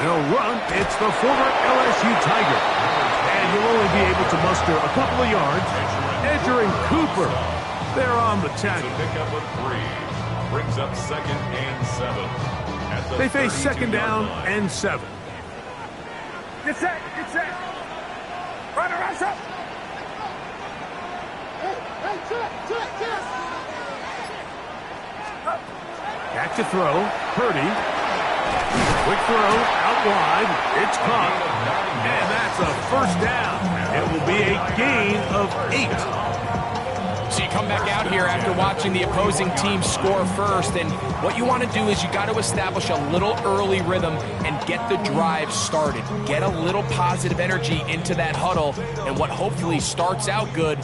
They'll run. It's the former LSU Tiger. And he'll only be able to muster a couple of yards. Edger and Cooper, they're on the tackle. Pick up a 3. Brings up 2nd and 7. They face 2nd down and 7. Get set, get set. Run around, shot. Back to throw. Purdy. Quick throw, out wide, it's caught, and that's a first down. It will be a gain of 8. So you come back out here after watching the opposing team score first, and what you want to do is you got to establish a little early rhythm and get the drive started. Get a little positive energy into that huddle, and what hopefully starts out good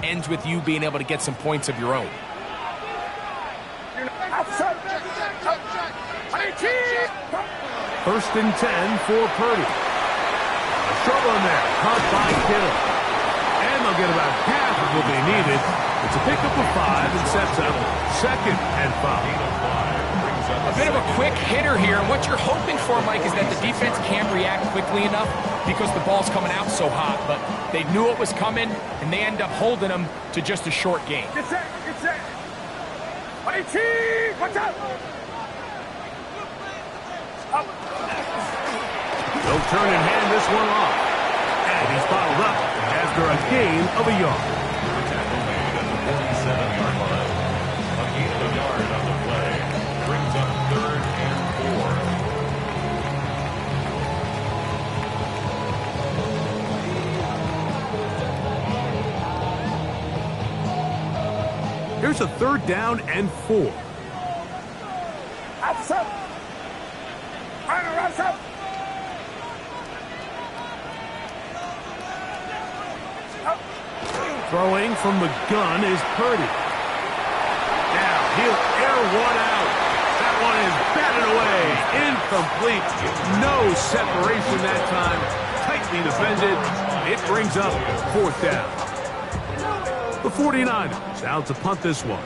ends with you being able to get some points of your own. First and 10 for Purdy. A short one there, caught by Kittle. And they'll get about half of what they needed. It's a pickup of 5 and sets up 2nd and 5. A bit of a quick hitter here, and what you're hoping for, Mike, is that the defense can't react quickly enough because the ball's coming out so hot, but they knew it was coming, and they end up holding them to just a short game. Get set, get set. Watch out. They'll turn and hand this one off. And he's bottled up after a gain of a yard. Tackle made at the 47-yard line. A gain of a yard on the play. Brings up 3rd and 4. Here's a 3rd down and 4. Outside. Outside. Throwing from the gun is Purdy. Now he'll air one out. That one is batted away. Incomplete. No separation that time. Tightly defended. It brings up 4th down. The 49ers out to punt this one.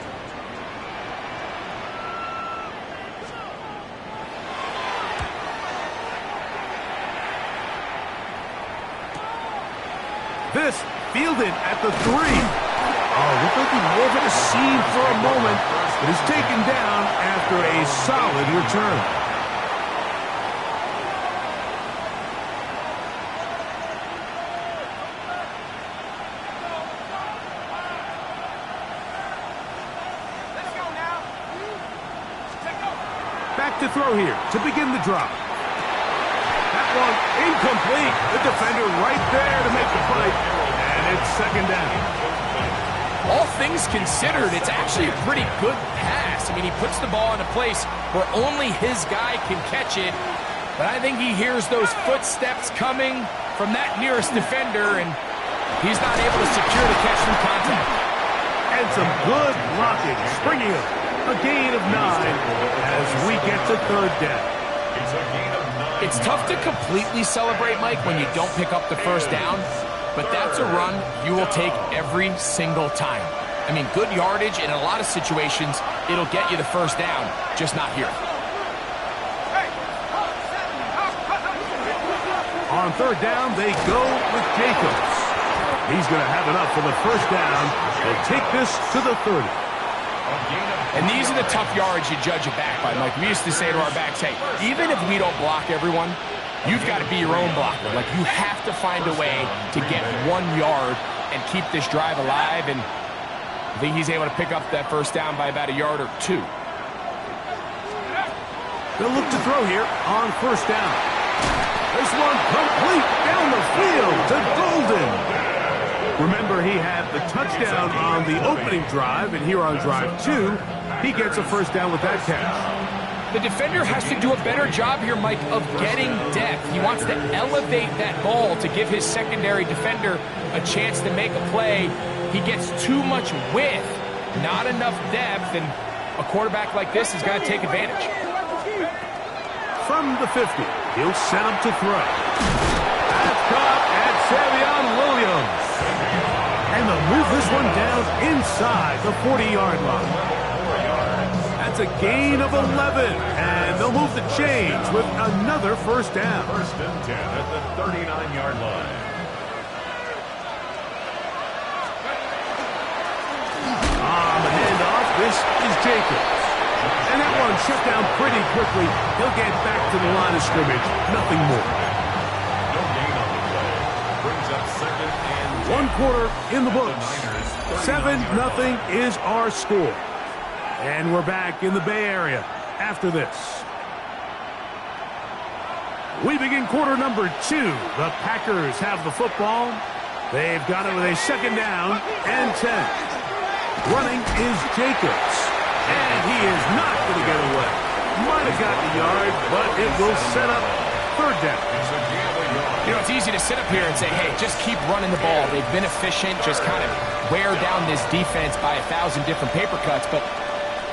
This fielded at the 3. Oh, looked like he wove it a seam for a moment, but is taken down after a solid return. Back to throw here to begin the drive. That one incomplete. The defender right there to make the fight. And it's 2nd down. All things considered, it's actually a pretty good pass. I mean, he puts the ball in a place where only his guy can catch it. But I think he hears those footsteps coming from that nearest defender, and he's not able to secure the catch from contact. And some good blocking, springing up. A gain of 9 as we get to 3rd down. It's a gain of 9. It's tough to completely celebrate, Mike, when you don't pick up the first down, but that's a run you will take every single time. I mean, good yardage, and in a lot of situations, it'll get you the first down, just not here. On 3rd down, they go with Jacobs. He's going to have enough for the first down. They'll take this to the 30. And these are the tough yards you judge a back by. Like we used to say to our backs, hey, even if we don't block everyone, you've got to be your own blocker. Like you have to find a way to get 1 yard and keep this drive alive. And I think he's able to pick up that first down by about a yard or 2. They'll look to throw here on 1st down. This one complete down the field to Golden. Remember, he had the touchdown on the opening drive, and here on drive 2, he gets a first down with that catch. The defender has to do a better job here, Mike, of getting depth. He wants to elevate that ball to give his secondary defender a chance to make a play. He gets too much width, not enough depth, and a quarterback like this is going to take advantage. From the 50, he'll set up to throw. That's caught at Savion Williams. And they'll move this one down inside the 40-yard line. That's a gain of 11, and they'll move the chains with another first down. First and 10 at the 39-yard line. On the handoff, this is Jacobs. And that one shut down pretty quickly. He'll get back to the line of scrimmage. Nothing more. No gain on the play. Brings up second and 10. 1 quarter in the books. 7-0 is our score. And we're back in the Bay Area after this. We begin quarter number 2. The Packers have the football. They've got it with a second down and 10. Running is Jacobs. And he is not going to get away. Might have gotten a yard, but it will set up third down. You know, it's easy to sit up here and say, hey, just keep running the ball. They've been efficient, just kind of wear down this defense by 1,000 different paper cuts. But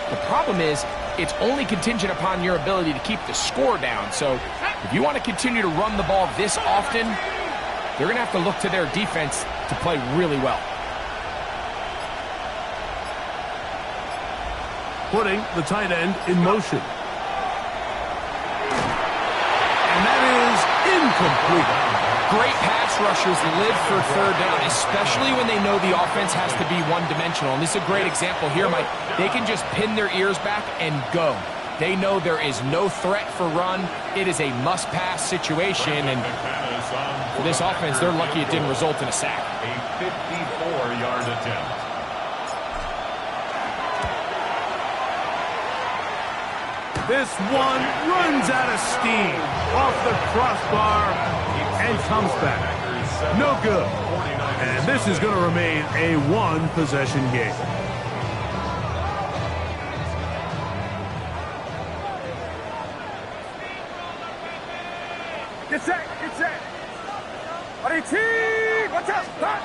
the problem is, it's only contingent upon your ability to keep the score down. So if you want to continue to run the ball this often, they're going to have to look to their defense to play really well. Putting the tight end in motion. And that is incomplete. Great pass rushers live for third down, especially when they know the offense has to be one-dimensional. And this is a great example here, Mike. They can just pin their ears back and go. They know there is no threat for run. It is a must-pass situation. And for this offense, they're lucky it didn't result in a sack. A 54-yard attempt. This one runs out of steam off the crossbar and comes back. No good. And this is going to remain a one-possession game. Get set, get set. Ready, team, watch out, start.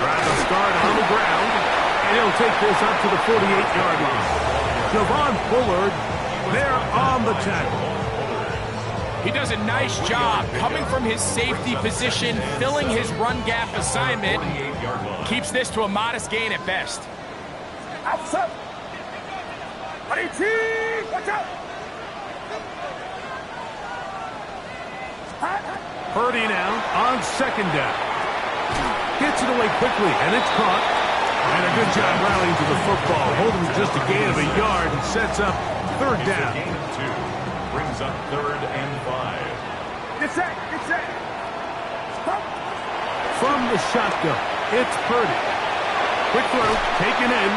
Trying to start on the ground, and he'll take this up to the 48-yard line. Javon Bullard there on the tackle. He does a nice job coming from his safety position, filling his run gap assignment. Keeps this to a modest gain at best. Outside. Ready, team, watch out. Purdy now on second down. Gets it away quickly, and it's caught. And a good job rallying to the football. Holding just a gain of a yard and sets up third down. Gain of 2. Brings up third and 5. Get set, get set. Stop. From the shotgun, it's Purdy. Quick throw, taken in.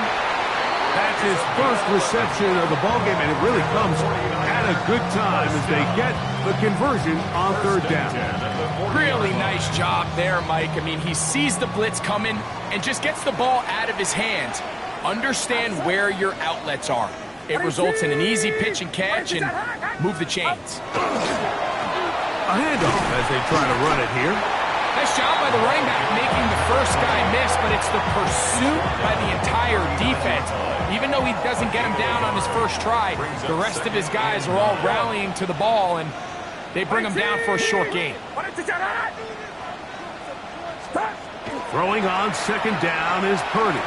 That's his first reception of the ballgame, and it really comes at a good time as they get the conversion on third down. Really nice job there, Mike. I mean, he sees the blitz coming and just gets the ball out of his hands. Understand where your outlets are. It results in an easy pitch and catch and move the chains. A handoff as they try to run it here. Nice job by the running back making the first guy miss, but it's the pursuit by the entire defense. Even though he doesn't get him down on his first try, the rest of his guys are all rallying to the ball, and they bring him down for a short gain. Throwing on second down is Purdy.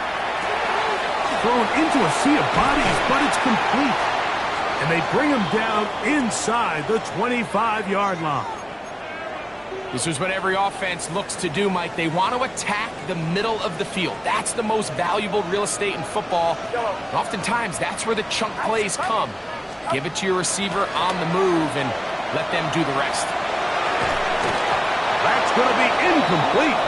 Thrown into a sea of bodies, but it's complete. And they bring him down inside the 25-yard line. This is what every offense looks to do, Mike. They want to attack the middle of the field. That's the most valuable real estate in football. And oftentimes, that's where the chunk plays come. Give it to your receiver on the move and let them do the rest. That's going to be incomplete.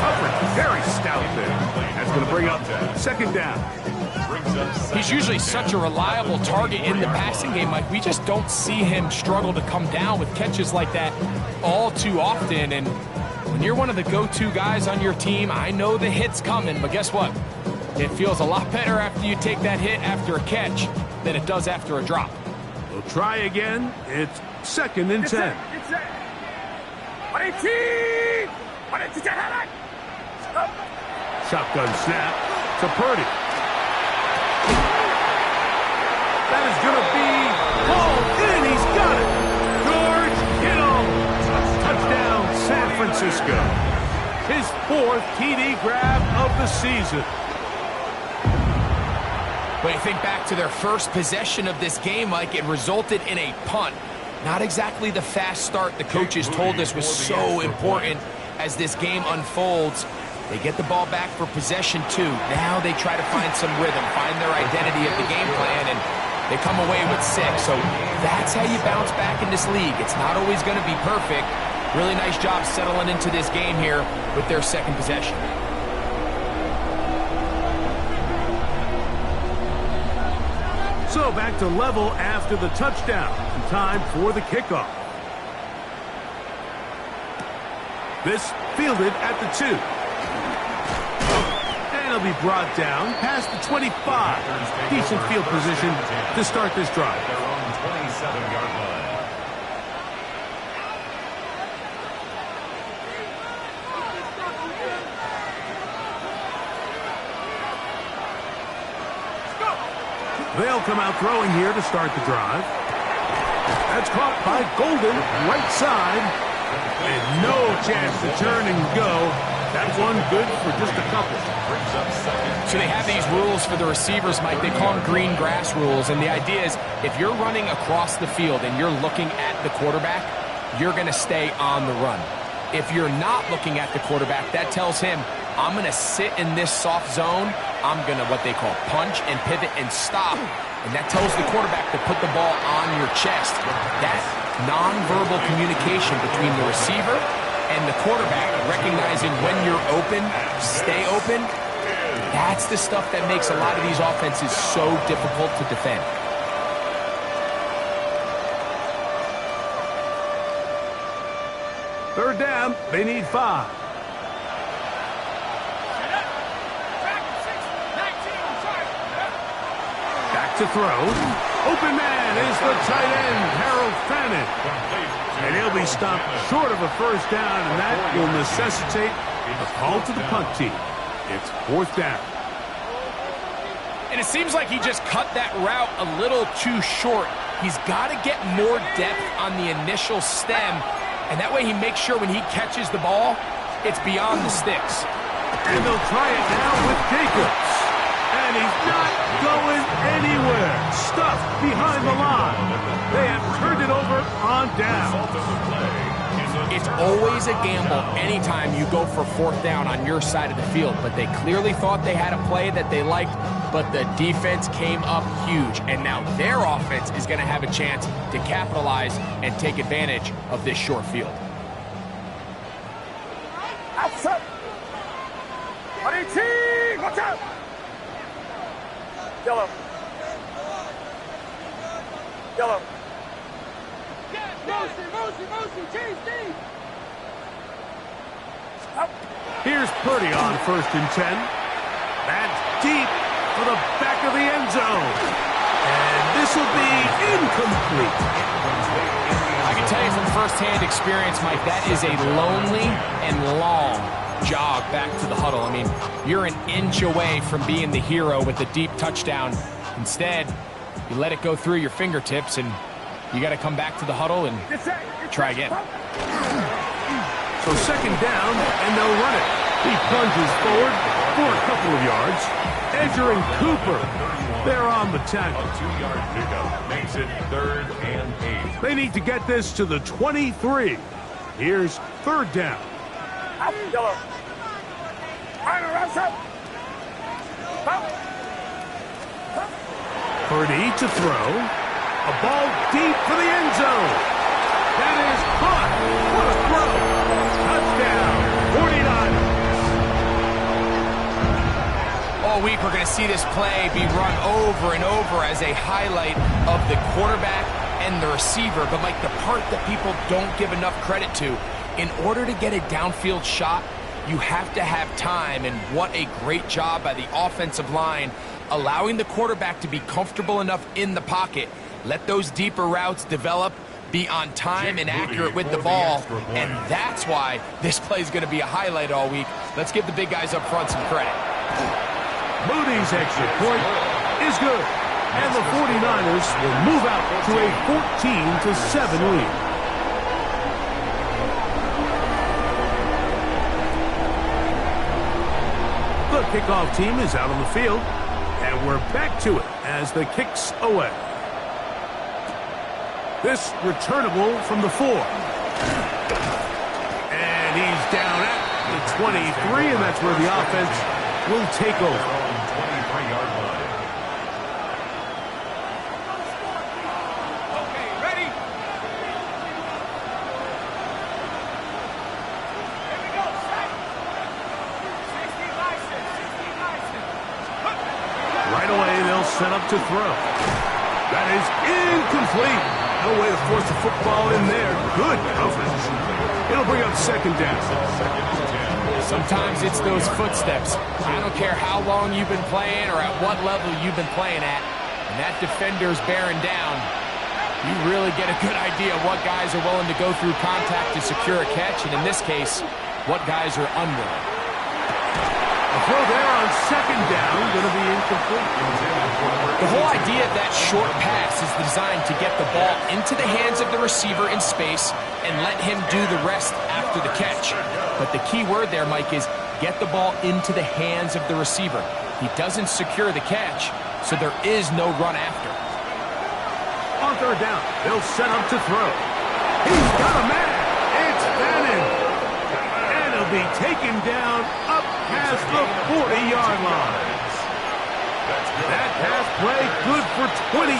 Coverage very stout there. That's going to bring up second down. He's usually such a reliable target in the passing game, Mike. We just don't see him struggle to come down with catches like that all too often. And when you're one of the go-to guys on your team, I know the hit's coming, but guess what? It feels a lot better after you take that hit after a catch than it does after a drop. We'll try again. It's second and 10. Shotgun snap to Purdy. That is going to be hauled in. He's got it. George Kittle. Touchdown, San Francisco. His 4th TD grab of the season. When you think back to their first possession of this game, Mike, it resulted in a punt. Not exactly the fast start the coaches told us was so important as this game unfolds. They get the ball back for possession 2. Now they try to find some rhythm, find their identity of the game plan, and they come away with 6. So that's how you bounce back in this league. It's not always going to be perfect. Really nice job settling into this game here with their second possession. So back to level after the touchdown. Time for the kickoff. This fielded at the 2. And it'll be brought down past the 25. Decent field position to start this drive. Their own 27-yard line. They'll come out throwing here to start the drive. That's caught by Golden, right side. And no chance to turn and go. That one good for just a couple. So they have these rules for the receivers, Mike. They call them green grass rules. And the idea is if you're running across the field and you're looking at the quarterback, you're going to stay on the run. If you're not looking at the quarterback, that tells him, I'm going to sit in this soft zone. I'm going to what they call punch and pivot and stop. And that tells the quarterback to put the ball on your chest. That nonverbal communication between the receiver and the quarterback, recognizing when you're open, stay open, that's the stuff that makes a lot of these offenses so difficult to defend. Third down, they need 5. Back to throw. Open man is the tight end, Harold Fannin. And he'll be stopped short of a first down, and that will necessitate a call to the punt team. It's 4th down. And it seems like he just cut that route a little too short. He's got to get more depth on the initial stem, and that way he makes sure when he catches the ball, it's beyond the sticks. And they'll try it now with Jacobs. And he's not going anywhere. Stuffed behind the line. They have turned it over on down. It's always a gamble anytime you go for 4th down on your side of the field, but they clearly thought they had a play that they liked, but the defense came up huge, and now their offense is going to have a chance to capitalize and take advantage of this short field. Outside. Watch out. Yellow. Yellow. Motion, change, Steve. Here's Purdy on 1st and 10. That's deep for the back of the end zone. And this will be incomplete. I can tell you from firsthand experience, Mike, that is a lonely and long jog back to the huddle. I mean, you're an inch away from being the hero with a deep touchdown. Instead, you let it go through your fingertips, and you got to come back to the huddle and try again. So 2nd down, and they'll run it. He plunges forward for a couple of yards. Edger and Cooper, they're on the tackle. A 2-yard pickup makes it 3rd and 8. They need to get this to the 23. Here's 3rd down. Yellow. Purdy to throw. A ball deep for the end zone. That is caught. What a throw. Touchdown, 49ers. All week, we're going to see this play be run over and over as a highlight of the quarterback and the receiver. But, Mike, the part that people don't give enough credit to, in order to get a downfield shot, you have to have time, and what a great job by the offensive line, allowing the quarterback to be comfortable enough in the pocket, let those deeper routes develop, be on time and accurate with the ball, and that's why this play is going to be a highlight all week. Let's give the big guys up front some credit. Moody's extra point is good, and the 49ers will move out to a 14-7 lead. The kickoff team is out on the field. And we're back to it as the kick's away. This returnable from the 4. And he's down at the 23, and that's where the offense will take over. 23-yard line. Okay, ready? Here we go, set. 16 license, 16 license. Right away, they'll set up to throw. That is incomplete. No way to force the football in there. Good coverage. It'll bring up second down. Sometimes it's those footsteps. I don't care how long you've been playing or at what level you've been playing at. And that defender's bearing down. You really get a good idea of what guys are willing to go through contact to secure a catch, and in this case, what guys are unwilling. A throw there on second down, going to be incomplete. The whole idea of that short pass is designed to get the ball into the hands of the receiver in space and let him do the rest after the catch. But the key word there, Mike, is get the ball into the hands of the receiver. He doesn't secure the catch, so there is no run after. On third down, they'll set up to throw. He's got a man. It's Madden. And he'll be taken down up past the 40-yard line. That pass play, good for 22.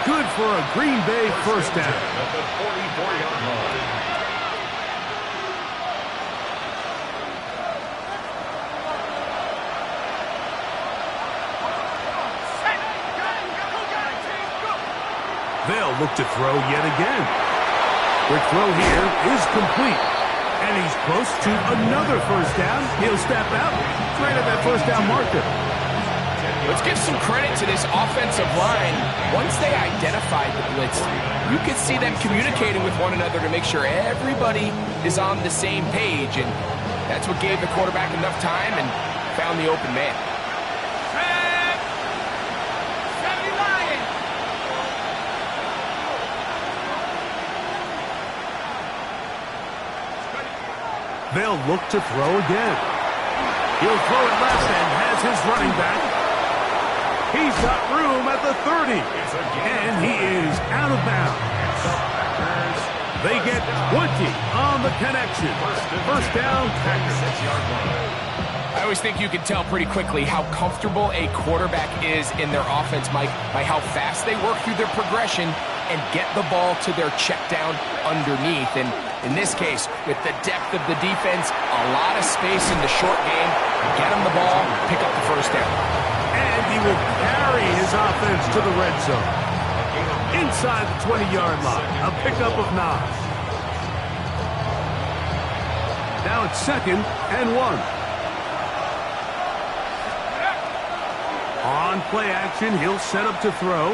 Good for a Green Bay first down. At the 44-yard line. They'll look to throw yet again. Quick throw here is complete. And he's close to another first down. He'll step out right at that first down marker. Let's give some credit to this offensive line. Once they identified the blitz, you could see them communicating with one another to make sure everybody is on the same page. And that's what gave the quarterback enough time and found the open man. They'll look to throw again. He'll throw it left and has his running back. He's got room at the 30. And he is out of bounds. They get 20 on the connection. First down, Packers. I always think you can tell pretty quickly how comfortable a quarterback is in their offense, Mike, by how fast they work through their progression and get the ball to their check down underneath. And in this case, with the depth of the defense, a lot of space in the short game, get him the ball, pick up the first down. And he will carry his offense to the red zone. Inside the 20-yard line, a pickup of 9. Now it's 2nd and 1. On play action, he'll set up to throw.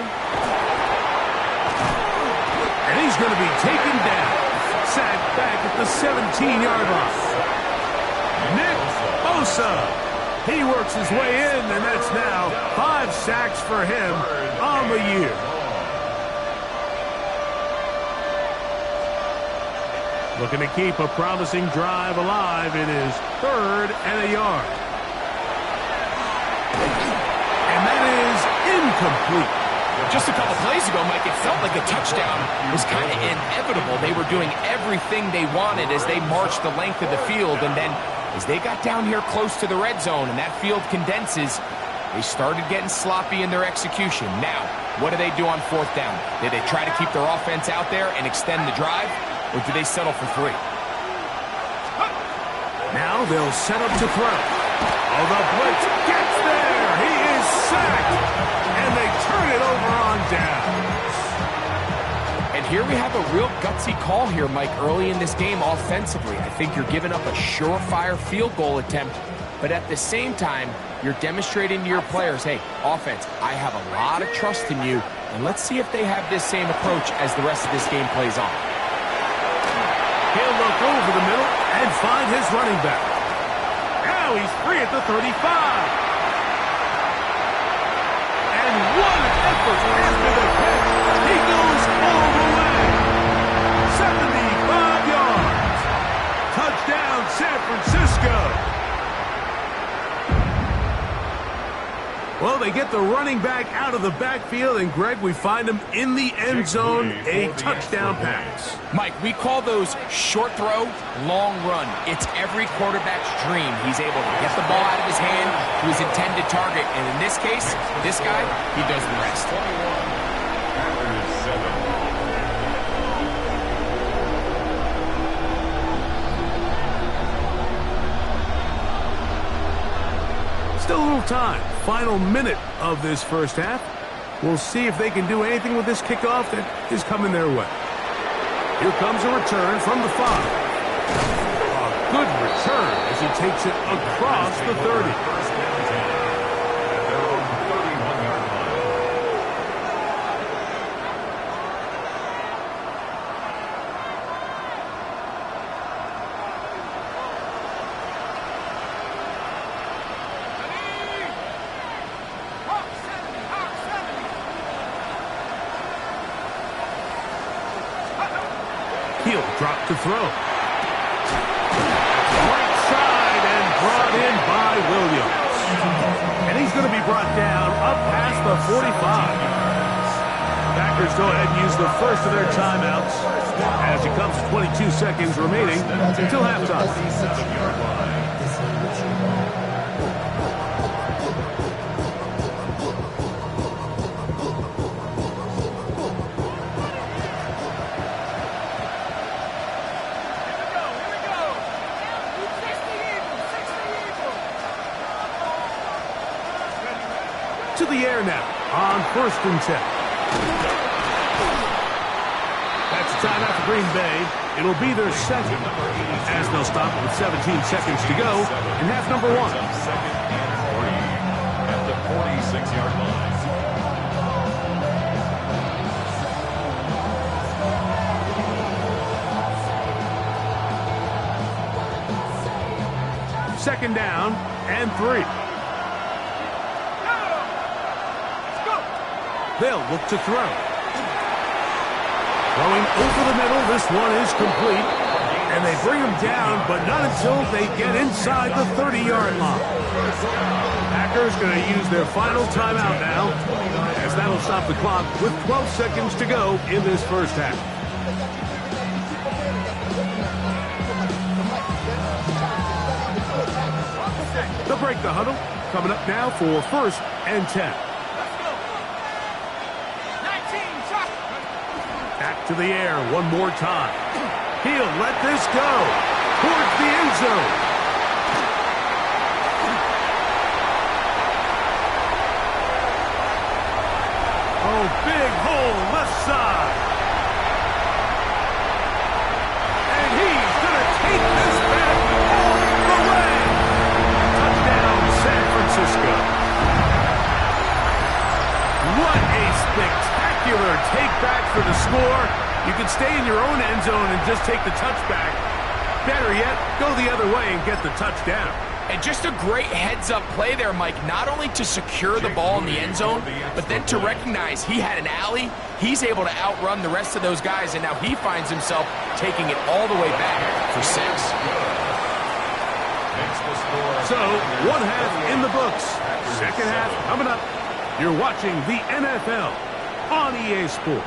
And he's going to be taken down. Sacked back at the 17-yard line. Nick Bosa. He works his way in, and that's now 5 sacks for him on the year. Looking to keep a promising drive alive. It is 3rd and a yard. And that is incomplete. Just a couple plays ago, Mike, it felt like a touchdown was kind of inevitable. They were doing everything they wanted as they marched the length of the field, and then as they got down here close to the red zone and that field condenses, they started getting sloppy in their execution. Now, what do they do on 4th down? Did they try to keep their offense out there and extend the drive, or do they settle for 3? Now they'll set up to throw. Oh, the blitz gets there. He is sacked. And they turn it over on down. And here we have a real gutsy call here, Mike, early in this game offensively. I think you're giving up a surefire field goal attempt, but at the same time, you're demonstrating to your players, hey, offense, I have a lot of trust in you, and let's see if they have this same approach as the rest of this game plays on. He'll look over the middle and find his running back. Now he's free at the 35. What an effort after the catch. He goes all the way. 75 yards. Touchdown, San Francisco. Well, they get the running back out of the backfield, and Greg, we find him in the end zone, a touchdown pass. Mike, we call those short throw, long run. It's every quarterback's dream. He's able to get the ball out of his hand to his intended target, and in this case, this guy, he does the rest. 7. Still a little time. Final minute of this first half. We'll see if they can do anything with this kickoff that is coming their way. Here comes a return from the 5. A good return as he takes it across the 30. He'll drop to throw. Right side and brought in by Williams. And he's going to be brought down up past the 45. Packers go ahead and use the first of their timeouts as it comes to 22 seconds remaining until halftime. To the air now on 1st and 10. That's a timeout for Green Bay. It'll be their second as they'll stop with 17 seconds to go in half number 1. Second and 3 at the 46-yard line. Second down and 3. They'll look to throw. Throwing over the middle, this one is complete. And they bring him down, but not until they get inside the 30-yard line. Packers going to use their final timeout now, as that'll stop the clock with 12 seconds to go in this first half. They'll break the huddle. Coming up now for 1st and 10. Back to the air one more time. He'll let this go towards the end zone. Oh, big hole left side. And he's going to take this back all the way. Touchdown, San Francisco. What a spectacular take back for the score. You can stay in your own end zone and just take the touchback. Better yet, go the other way and get the touchdown. And just a great heads-up play there, Mike, not only to secure the ball in the end zone, but then to recognize he had an alley. He's able to outrun the rest of those guys, and now he finds himself taking it all the way back for 6. So, one half in the books. Second half coming up. You're watching the NFL on EA Sports.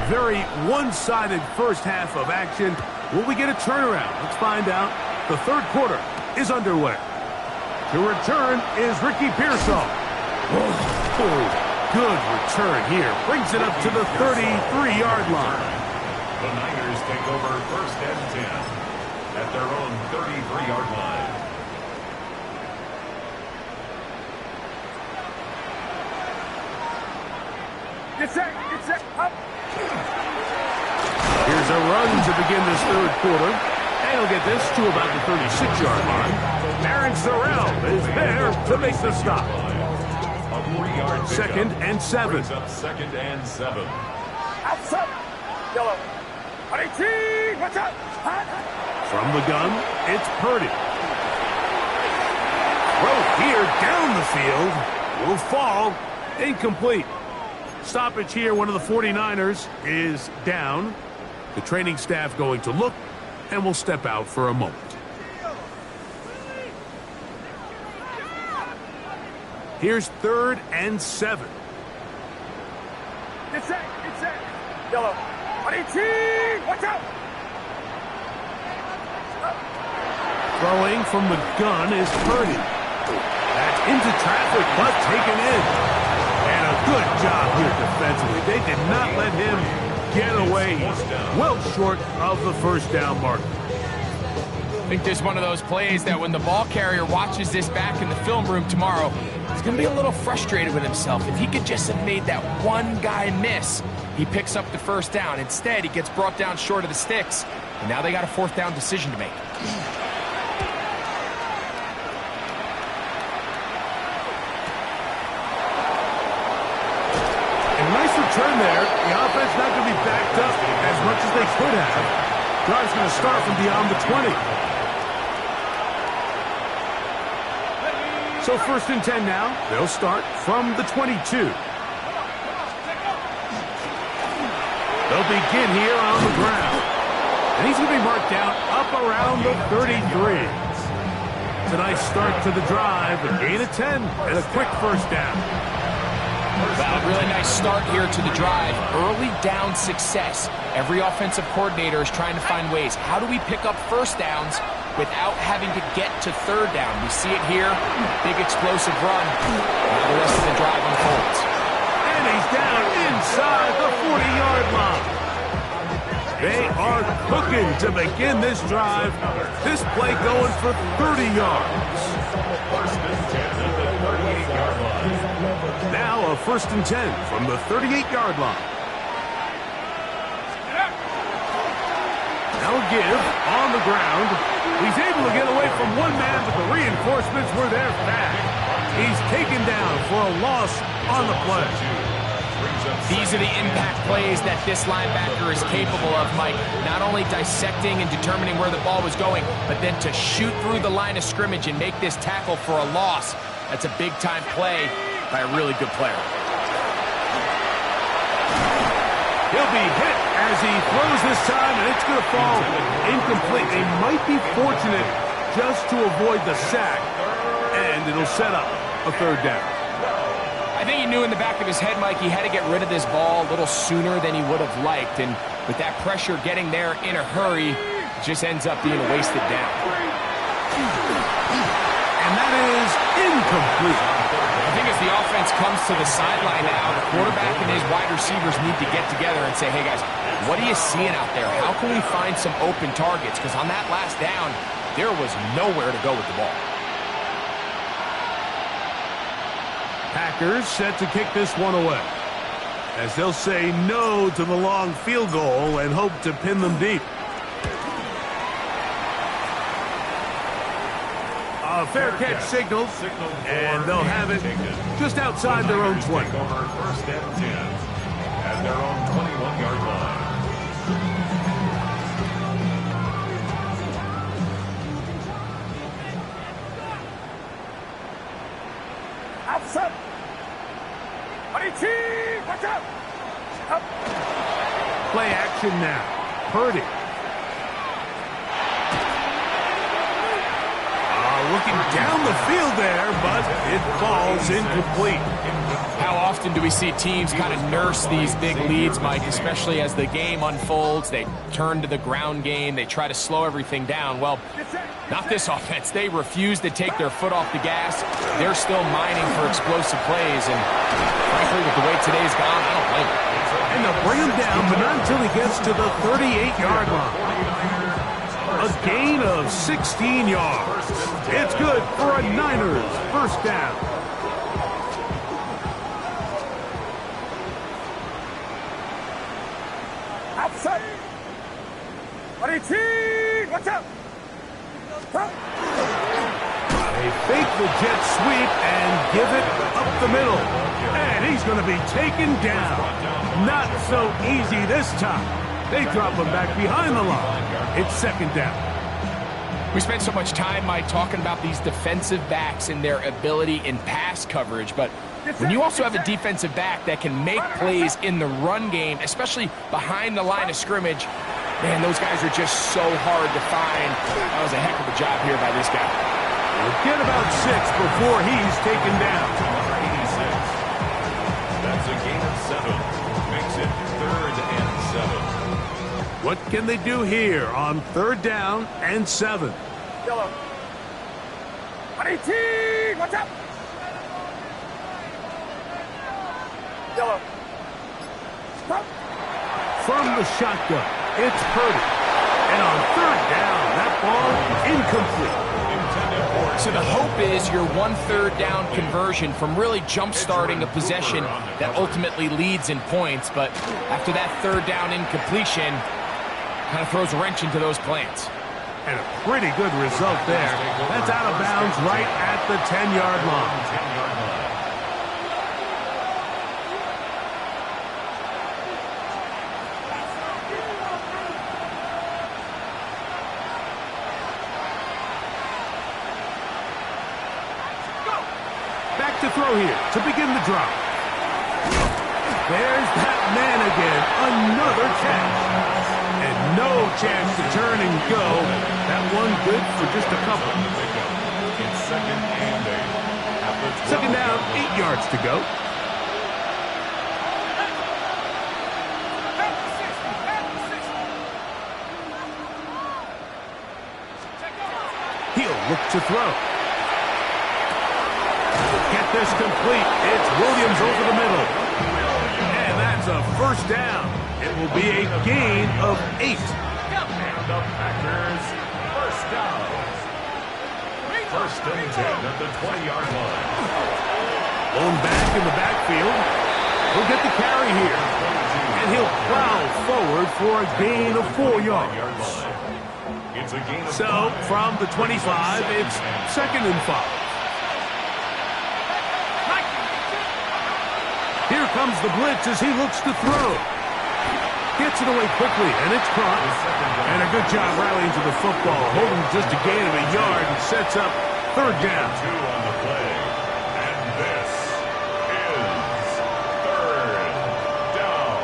Very one-sided first half of action. Will we get a turnaround? Let's find out. The third quarter is underway. To return is Ricky Pearsall. Oh, good return here. Brings it up to the 33-yard line. The Niners take over 1st and 10 at their own 33-yard line. Get set, up. Here's a run to begin this third quarter. And he'll get this to about the 36-yard line. Aaron Sorrell is there to make the stop. A 3-yard Second and 7. Brings up 2nd and 7. Outside. Yellow. 18. Watch out. From the gun, it's Purdy. Throw here down the field. will fall. Incomplete. Stoppage here. One of the 49ers is down. The training staff going to look and will step out for a moment. Here's 3rd and 7. Get set. Get set. Yellow. 18. Watch out. Throwing from the gun is Purdy. That's into traffic, but taken in. And a good job here defensively. They did not let him get away. He's well short of the first down mark. I think there's one of those plays that when the ball carrier watches this back in the film room tomorrow, he's going to be a little frustrated with himself. If he could just have made that one guy miss, he picks up the first down. Instead, he gets brought down short of the sticks, and now they got a 4th down decision to make. Nice return there. The offense not going to be backed up as much as they could have. Drive's going to start from beyond the 20. So 1st and 10 now. They'll start from the 22. They'll begin here on the ground. And he's going to be marked down up around the 33. It's a nice start to the drive. A gain of 10 and a quick first down. Well, really nice start here to the drive. Early down success. Every offensive coordinator is trying to find ways. How do we pick up first downs without having to get to 3rd down? We see it here. Big explosive run. Now the rest of the drive unfolds. And he's down inside the 40-yard line. They are cooking to begin this drive. This play going for 30 yards. Now a 1st and 10 from the 38-yard line. Now a give on the ground. He's able to get away from one man, but the reinforcements were there fast. He's taken down for a loss on the play. These are the impact plays that this linebacker is capable of, Mike. Not only dissecting and determining where the ball was going, but then to shoot through the line of scrimmage and make this tackle for a loss. That's a big-time play by a really good player. He'll be hit as he throws this time, and it's going to fall incomplete. They might be fortunate just to avoid the sack, and it'll set up a 3rd down. I think he knew in the back of his head, Mike, he had to get rid of this ball a little sooner than he would have liked, and with that pressure getting there in a hurry, it just ends up being a wasted down. And that is incomplete. I think as the offense comes to the sideline now, the quarterback and his wide receivers need to get together and say, hey, guys, what are you seeing out there? How can we find some open targets? Because on that last down, there was nowhere to go with the ball. Packers set to kick this one away, as they'll say no to the long field goal and hope to pin them deep. A fair catch signals, and they'll have it just outside their own 20. 1st and 10 at their own 21-yard line. Outside. 22. Watch out. Up. Play action now. Purdy. Looking down the field there, but it falls incomplete. How often do we see teams kind of nurse these big leads, Mike, especially as the game unfolds? They turn to the ground game. They try to slow everything down. Well, not this offense. They refuse to take their foot off the gas. They're still mining for explosive plays, and frankly, with the way today's gone, I don't blame them. And they'll bring him down, but not until he gets to the 38-yard line. A gain of 16 yards. It's good for a Niners 1st down. Outside. 22. Watch out. They fake the jet sweep and give it up the middle. And he's going to be taken down. Not so easy this time. They drop him back behind the line. It's 2nd down. We spent so much time, Mike, talking about these defensive backs and their ability in pass coverage, but when you also have a defensive back that can make plays in the run game, especially behind the line of scrimmage, man, those guys are just so hard to find. That was a heck of a job here by this guy. We'll get about 6 before he's taken down. 86. That's a gain of 7. Makes it 3rd and 7. What can they do here on 3rd down and 7? Yellow. 18. Watch out. Yellow. Stop. From the shotgun, it's Purdy. And on 3rd down, that ball incomplete. So the hope is your 1/3 down conversion from really jump-starting a possession that ultimately leads in points. But after that 3rd down incompletion, kind of throws a wrench into those plans. And a pretty good result there. That's out of bounds right at the 10-yard line. Back to throw here to begin the drive. There's that man again. Another catch. And no chance to turn and go. That one good for just a couple. It's 2nd and 8. 2nd down, 8 yards to go. He'll look to throw. Get this complete. It's Williams over the middle. And that's a 1st down. It will be a gain of 8. And the Packers, 1st down. 1st and 10 at the 20-yard line. Blown back in the backfield. He'll get the carry here. And he'll plow forward for a gain of 4 yards. It's a gain of So, 5. from the 25, it's 2nd and 5. Here comes the blitz as he looks to throw. Gets it away quickly, and it's caught. And a good job rallying to the football, holding just a gain of a yard and sets up 3rd down. 2 on the play. And this is 3rd down.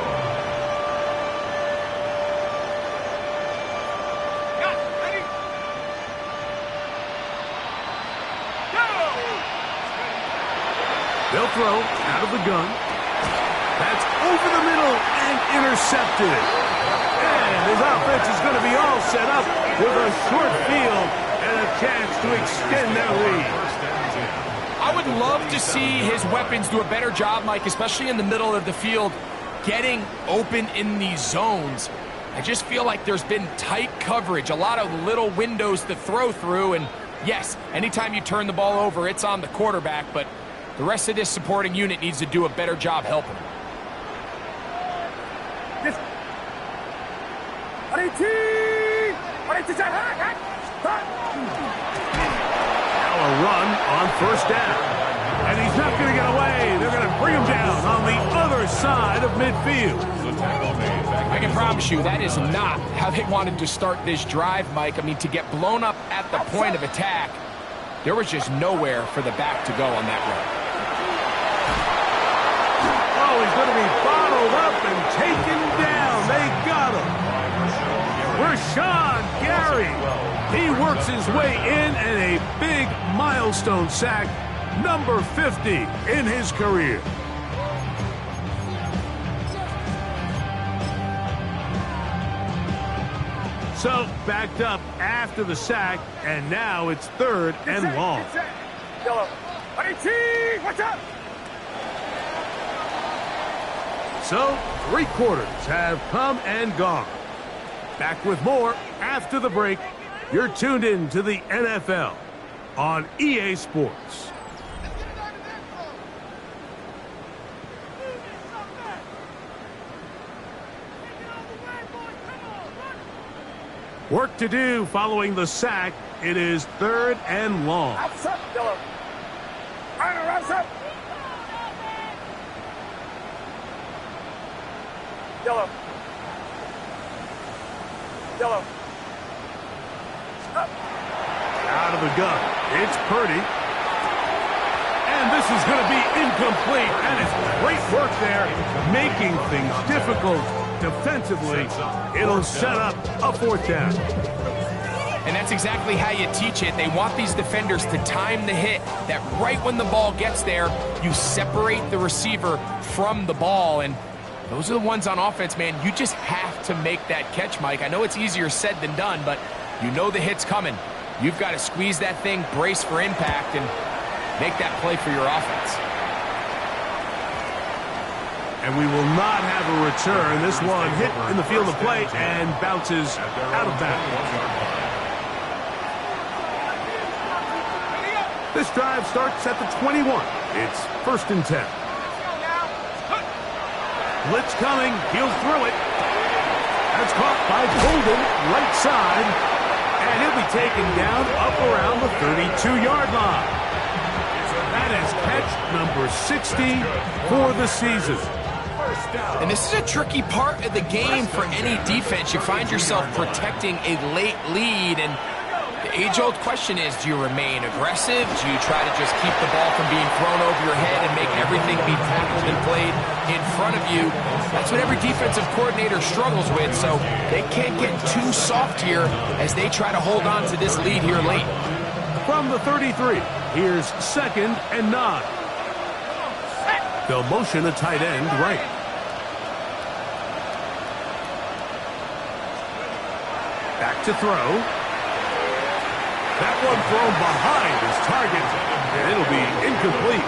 They'll throw out of the gun. That's over the middle and intercepted. And his offense is going to be all set up with a short field and a chance to extend their lead. I would love to see his weapons do a better job, Mike, especially in the middle of the field, getting open in these zones. I just feel like there's been tight coverage, a lot of little windows to throw through, and yes, anytime you turn the ball over, it's on the quarterback, but the rest of this supporting unit needs to do a better job helping. Yes. 18. Now a run on 1st down. And he's not going to get away. They're going to bring him down on the other side of midfield. I can promise you that is not how they wanted to start this drive, Mike. I mean, to get blown up at the point of attack, there was just nowhere for the back to go on that run. Oh, he's going to be bottled up and taken down. They got him. Rashawn Gary. He works his way in and a big milestone sack, number 50 in his career. So, backed up after the sack, and now it's 3rd and long. Yellow. 18. Watch out. So, 3 quarters have come and gone. Back with more after the break. You're tuned in to the NFL on EA Sports. Work to do following the sack. It is 3rd and long. Outside, Yellow. Outside. Yellow. Yellow. Up. the gun. It's Purdy. And this is going to be incomplete. That is great work there, making things difficult defensively. It'll set up a 4th down. And that's exactly how you teach it. They want these defenders to time the hit, that right when the ball gets there, you separate the receiver from the ball. And those are the ones on offense, man. You just have to make that catch, Mike. I know it's easier said than done, but you know the hit's coming. You've got to squeeze that thing, brace for impact, and make that play for your offense. And we will not have a return. This one hit in the field of play and bounces out of bounds. This drive starts at the 21. It's 1st and 10. Blitz coming. He'll throw it. That's caught by Golden, right side. And he'll be taken down up around the 32-yard line. That is catch number 60 for the season. And this is a tricky part of the game for any defense. You find yourself protecting a late lead, and the age-old question is, do you remain aggressive? Do you try to just keep the ball from being thrown over your head and make everything be tackled and played in front of you? That's what every defensive coordinator struggles with, so they can't get too soft here as they try to hold on to this lead here late. From the 33, here's 2nd and 9. They'll motion a tight end right. Back to throw. That one thrown behind his target, and it'll be incomplete.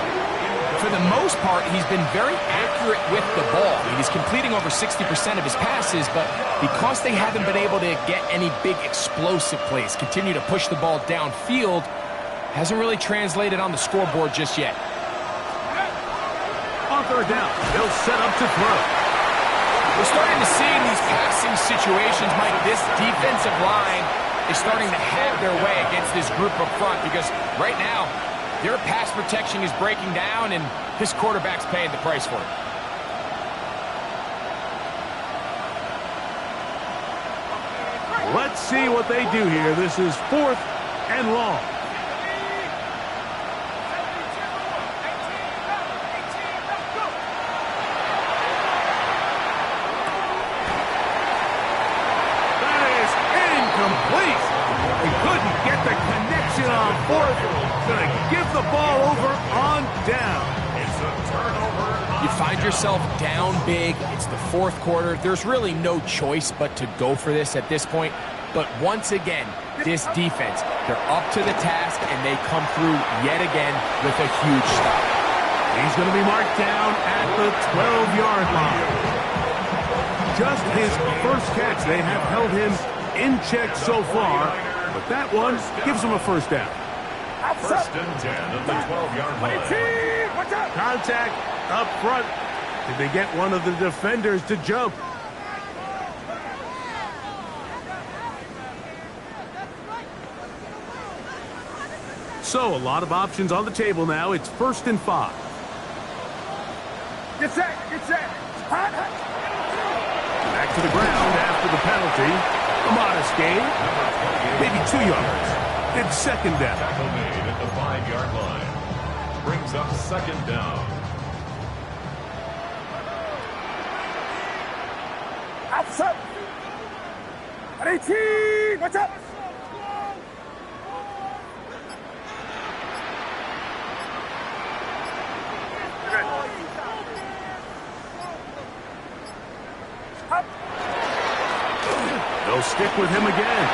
For the most part, he's been very accurate with the ball. He's completing over 60% of his passes, but because they haven't been able to get any big explosive plays, continue to push the ball downfield, hasn't really translated on the scoreboard just yet. On 3rd down, they'll set up to throw. We're starting to see in these passing situations, Mike, this defensive line is starting to have their way against this group up front, because right now, their pass protection is breaking down, and this quarterback's paying the price for it. Let's see what they do here. This is 4th and long. On 4th, going to give the ball over on down. It's a turnover. You find yourself down big. It's the 4th quarter. There's really no choice but to go for this at this point. But once again, this defense, they're up to the task, and they come through yet again with a huge stop. He's going to be marked down at the 12-yard line. Just his first catch. They have held him in check so far. But that one gives him a 1st down. 1st and 10 at the 12-yard line. Contact up front. Did they get one of the defenders to jump? So a lot of options on the table now. It's 1st and 5. Get set. Back to the ground after the penalty. A modest gain. Maybe 2 yards. It's 2nd down. Tackle made at the 5-yard line. Brings up 2nd down. Outside. 18. Watch out. They'll stick with him again.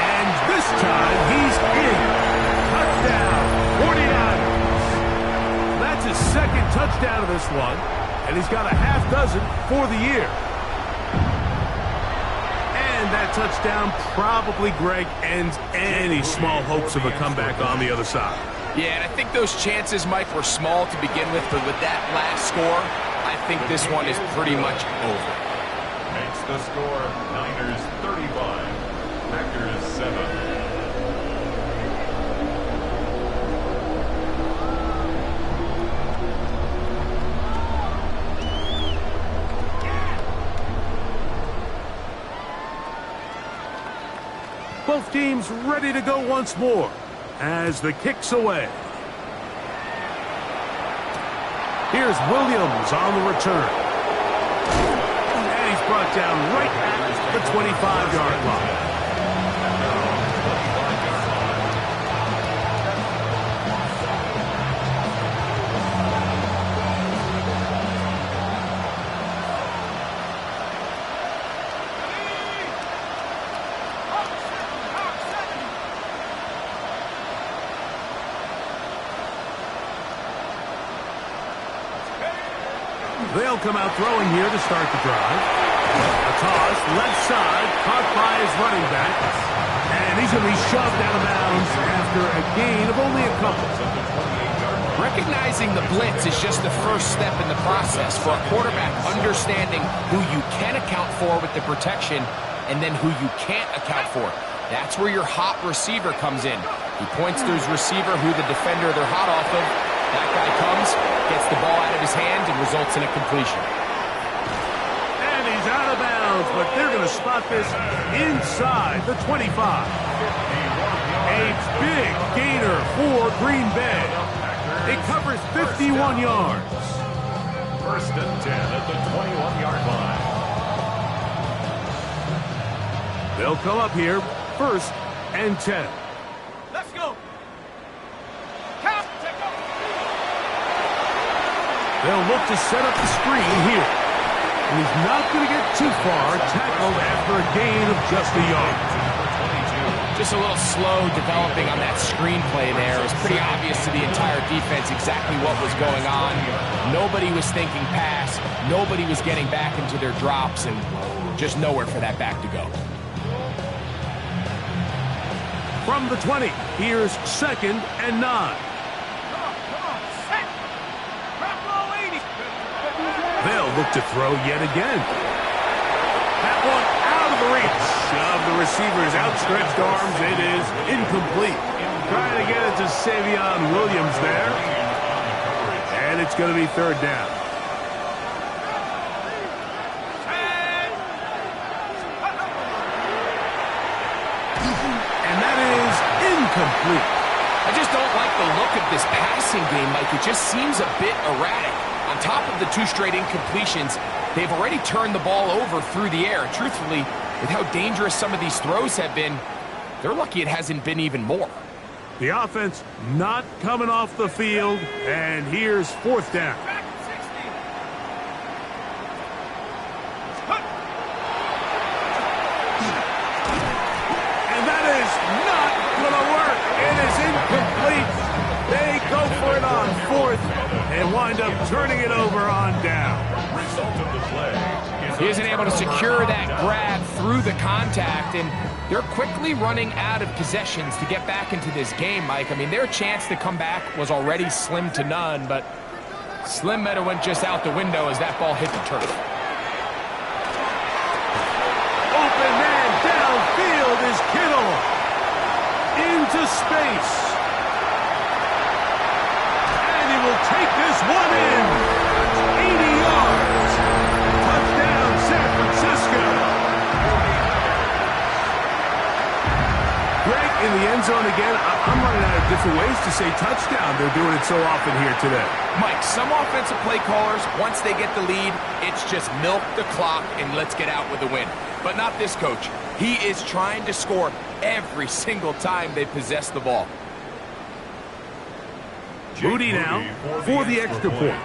And this time, he's in. Touchdown, 49ers. That's his 2nd touchdown of this one, and he's got a half dozen for the year. And that touchdown probably, Greg, ends any small hopes of a comeback on the other side. Yeah, and I think those chances, Mike, were small to begin with, but with that last score, I think this one is pretty much over. Makes the score Niners 35, Packers 7. Both teams ready to go once more. as the kick's away. Here's Williams on the return. And he's brought down right at the 25-yard line. They'll come out throwing here to start the drive. A toss, left side, caught by his running back. And he's going to be shoved out of bounds after a gain of only a couple. Recognizing the blitz is just the first step in the process for a quarterback understanding who you can account for with the protection and then who you can't account for. That's where your hot receiver comes in. He points to his receiver who the defender they're hot off of. That guy comes, gets the ball out of his hand, and results in a completion. And he's out of bounds, but they're going to spot this inside the 25. A big gainer for Green Bay. It covers 51 yards. First and 10 at the 21-yard line. They'll come up here, first and 10. Let's go. They'll look to set up the screen here. He's not going to get too far, tackled after a gain of just a yard. Just a little slow developing on that screenplay there. It was pretty obvious to the entire defense exactly what was going on. Nobody was thinking pass. Nobody was getting back into their drops, and just nowhere for that back to go. From the 20, here's second and 9. They'll look to throw yet again. That one out of the reach of the receiver's outstretched arms. It is incomplete. Trying to get it to Savion Williams there. And it's going to be third down. And that is incomplete. I just don't like the look of this passing game, Mike. It just seems a bit erratic. On top of the 2 straight incompletions, they've already turned the ball over through the air. Truthfully, with how dangerous some of these throws have been, they're lucky it hasn't been even more. The offense not coming off the field, and here's fourth down. And that is not going to work. It is incomplete. They go for it on fourth and wind up turning it over on down. He isn't able to secure that grab through the contact, and they're quickly running out of possessions to get back into this game, Mike. I mean, their chance to come back was already slim to none, but Slim Meadow went just out the window as that ball hit the turf. Open man downfield is Kittle. Into space. Will take this one in. 80 yards. Touchdown, San Francisco. Greg, in the end zone again. I'm running out of different ways to say touchdown. They're doing it so often here today. Mike, some offensive play callers, once they get the lead, it's just milk the clock and let's get out with a win. But not this coach. He is trying to score every single time they possess the ball. Moody now for the extra point.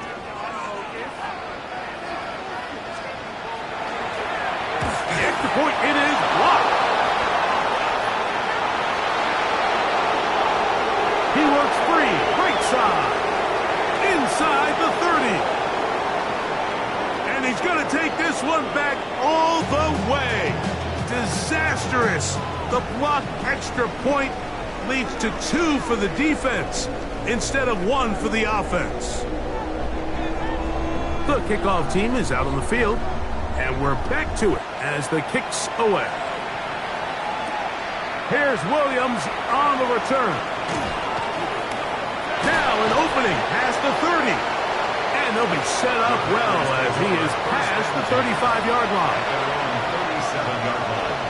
The extra point, it is blocked. He works free, right side, inside the 30. And he's going to take this one back all the way. Disastrous. The blocked extra point leads to 2 for the defense instead of 1 for the offense. The kickoff team is out on the field, and we're back to it as the kick's away. Here's Williams on the return. Now an opening past the 30. And they'll be set up well as he is past the 35-yard line. 37-yard line.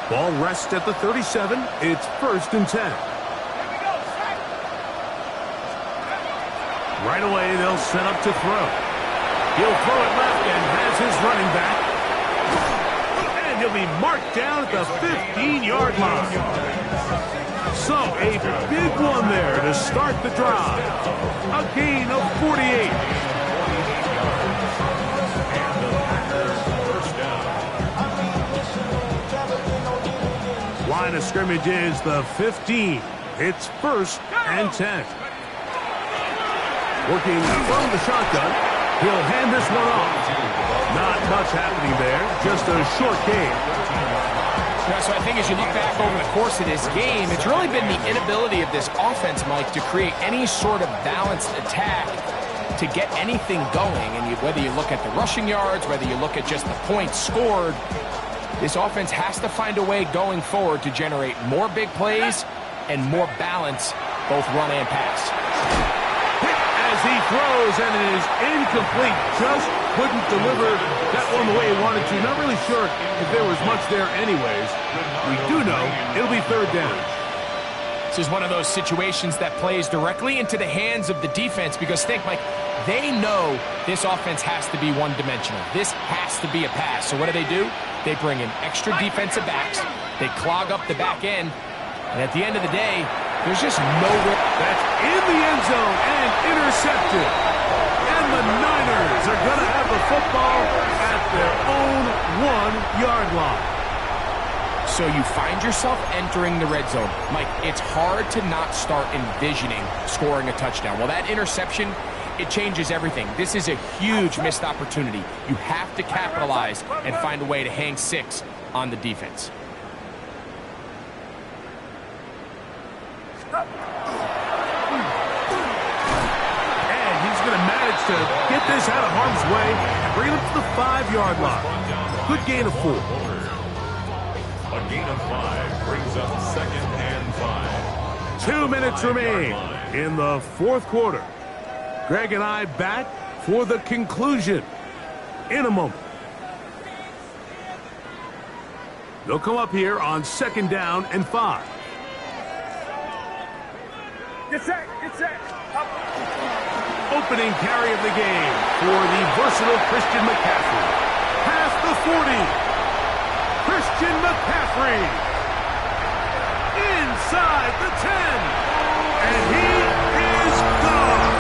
Ball rests at the 37. It's 1st and 10. Right away, they'll set up to throw. He'll throw it left and has his running back. And he'll be marked down at the 15-yard line. So, a big one there to start the drive. A gain of 48. Line of scrimmage is the 15. It's 1st and 10. Working from the shotgun, he'll hand this one off. Not much happening there, just a short gain. Yeah, so I think as you look back over the course of this game, it's really been the inability of this offense, Mike, to create any sort of balanced attack to get anything going. And whether you look at the rushing yards, whether you look at just the points scored, this offense has to find a way going forward to generate more big plays and more balance, both run and pass. As he throws, and it is incomplete. Just couldn't deliver that one the way he wanted to. Not really sure if there was much there anyways. We do know it'll be 3rd down. This is one of those situations that plays directly into the hands of the defense because think, Mike, they know this offense has to be one-dimensional. This has to be a pass. So what do? They bring in extra defensive backs. They clog up the back end. And at the end of the day, there's just nowhere. That's in the end zone and intercepted. And the Niners are going to have the football at their own 1-yard line. So you find yourself entering the red zone. Mike, it's hard to not start envisioning scoring a touchdown. Well, that interception, it changes everything. This is a huge missed opportunity. You have to capitalize and find a way to hang 6 on the defense. And he's going to manage to get this out of harm's way and bring it up to the 5-yard line. Good gain of 4. A gain of 5 brings up 2nd and 5. 2 minutes remain in the 4th quarter. Greg and I back for the conclusion in a moment. They'll come up here on 2nd down and 5. Get set. Opening carry of the game for the versatile Christian McCaffrey. Past the 40. Christian McCaffrey. Inside the 10. And he is gone.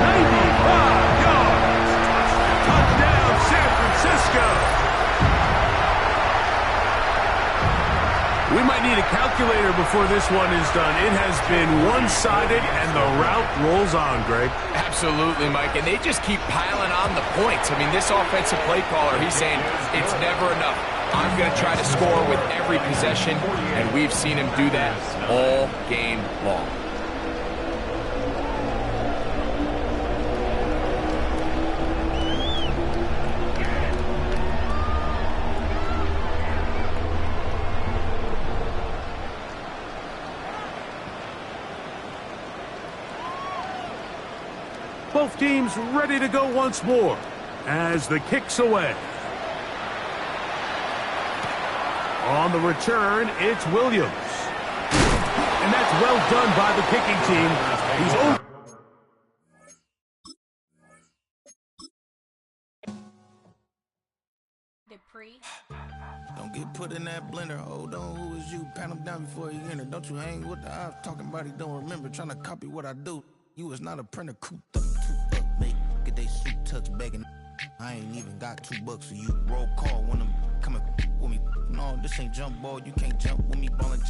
95 yards. Touchdown, San Francisco. We might need a calculator before this one is done. It has been one-sided, and the route rolls on, Greg. Absolutely, Mike, and they just keep piling on the points. I mean, this offensive play caller, he's saying it's never enough. I'm going to try to score with every possession, and we've seen him do that all game long. Both teams ready to go once more as the kick's away. On the return, it's Williams. And that's well done by the kicking team. He's over. Don't get put in that blender. Hold on, who is you? Pat him down before you enter. Don't you hang with the ops talking about he don't remember. Trying to copy what I do. You is not a printer, cooped up, mate. Get they suit tucks begging. I ain't even got $2, so you roll call when I'm coming with me. No, this ain't jump ball. You can't jump with me, ballin' jump.